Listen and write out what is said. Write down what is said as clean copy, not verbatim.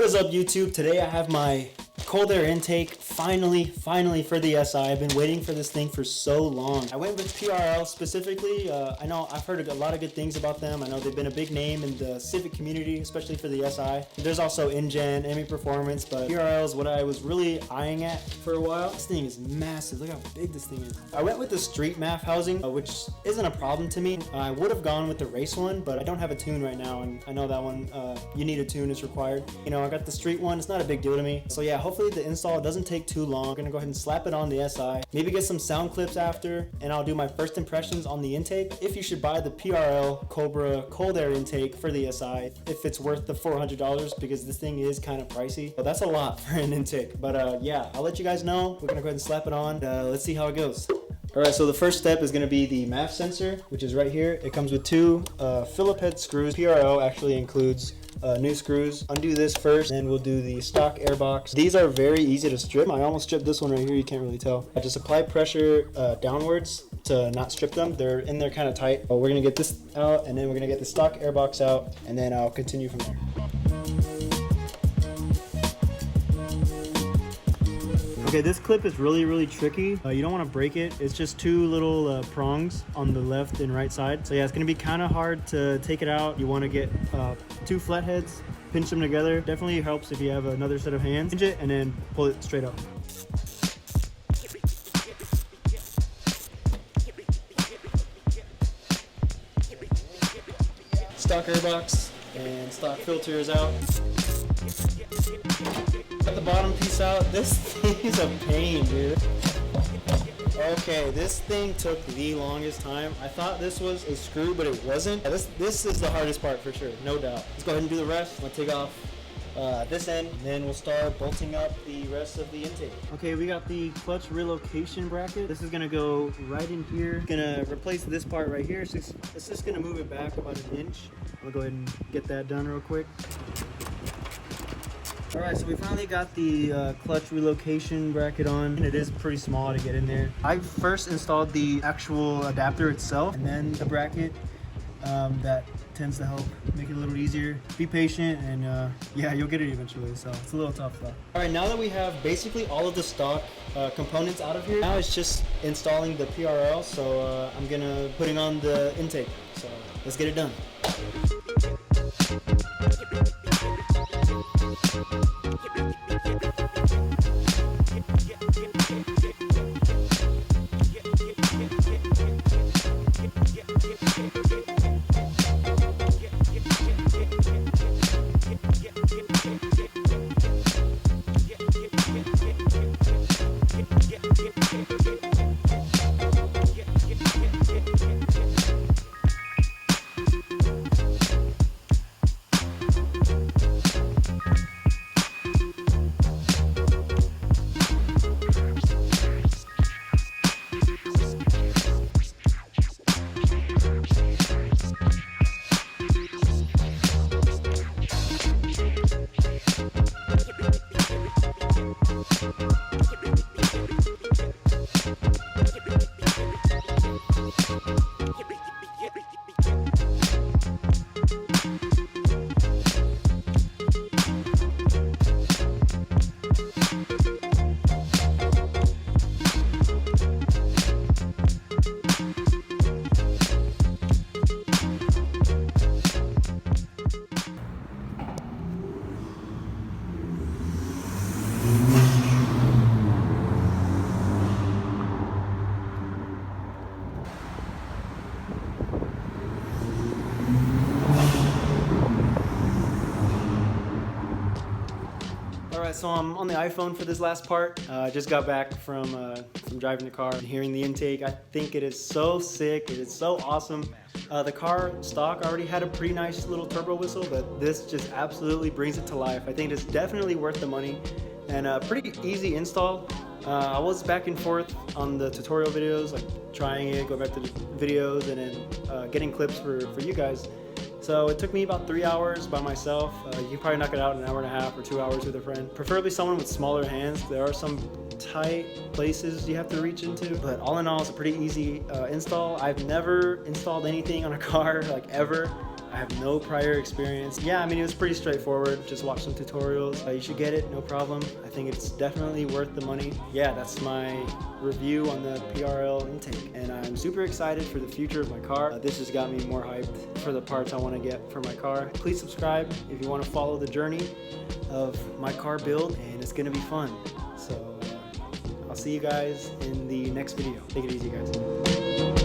What is up, YouTube? Today I have my cold air intake finally for the SI. I've been waiting for this thing for so long. I went with PRL specifically. I know I've heard a lot of good things about them. I know they've been a big name in the Civic community, especially for the SI. There's also InGen, Emmy Performance, but PRL is what I was really eyeing at for a while. This thing is massive. Look how big this thing is. I went with the street MAF housing, which isn't a problem to me. I would have gone with the race one, but I don't have a tune right now, and I know that one, you need a tune, it's required. You know, I got the street one. It's not a big deal to me. So yeah, hopefully the install doesn't take too long. I'm gonna go ahead and slap it on the SI, maybe get some sound clips after, and I'll do my first impressions on the intake. If you should buy the PRL Cobra cold air intake for the SI, if it's worth the $400, because this thing is kind of pricey. But that's a lot for an intake. But yeah, I'll let you guys know. We're gonna go ahead and slap it on. Let's see how it goes. Alright, so the first step is going to be the MAF sensor, which is right here. It comes with two Phillip head screws. PRL actually includes new screws. Undo this first, and we'll do the stock airbox. These are very easy to strip. I almost stripped this one right here, you can't really tell. I just apply pressure downwards to not strip them. They're in there kind of tight. But we're going to get this out, and then we're going to get the stock airbox out, and then I'll continue from there. Okay, this clip is really tricky. You don't want to break it. It's just two little prongs on the left and right side. So yeah, it's going to be kind of hard to take it out. You want to get two flat heads, pinch them together. Definitely helps if you have another set of hands. Pinch it and then pull it straight up. Stock airbox and stock filter is out. Got the bottom piece out. This thing is a pain, dude. Okay, this thing took the longest time. I thought this was a screw, but it wasn't. This is the hardest part for sure, no doubt. Let's go ahead and do the rest. I'm gonna take off this end, and then we'll start bolting up the rest of the intake. Okay, we got the clutch relocation bracket. This is gonna go right in here. Gonna replace this part right here. It's just gonna move it back about an inch. I'll go ahead and get that done real quick. Alright, so we finally got the clutch relocation bracket on. It is pretty small to get in there. I first installed the actual adapter itself, and then the bracket. That tends to help make it a little easier. Be patient, and yeah, you'll get it eventually, so it's a little tough though. Alright, now that we have basically all of the stock components out of here, now it's just installing the PRL, so I'm gonna putting on the intake. So let's get it done. Alright, so I'm on the iPhone for this last part. I just got back from driving the car and hearing the intake. I think it is so sick. It is so awesome. The car stock already had a pretty nice little turbo whistle, but this just absolutely brings it to life. I think it's definitely worth the money, and a pretty easy install. I was back and forth on the tutorial videos, like trying it, go back to the videos, and then getting clips for you guys. So it took me about 3 hours by myself. You can probably knock it out in an hour and a half or 2 hours with a friend. Preferably someone with smaller hands. There are some tight places you have to reach into, but all in all, it's a pretty easy install. I've never installed anything on a car, like ever. I have no prior experience. Yeah, I mean, it was pretty straightforward. Just watch some tutorials. You should get it, no problem. I think it's definitely worth the money. Yeah, that's my review on the PRL intake. And I'm super excited for the future of my car. This has got me more hyped for the parts I want to get for my car. Please subscribe if you want to follow the journey of my car build, and it's going to be fun. So I'll see you guys in the next video. Take it easy, guys.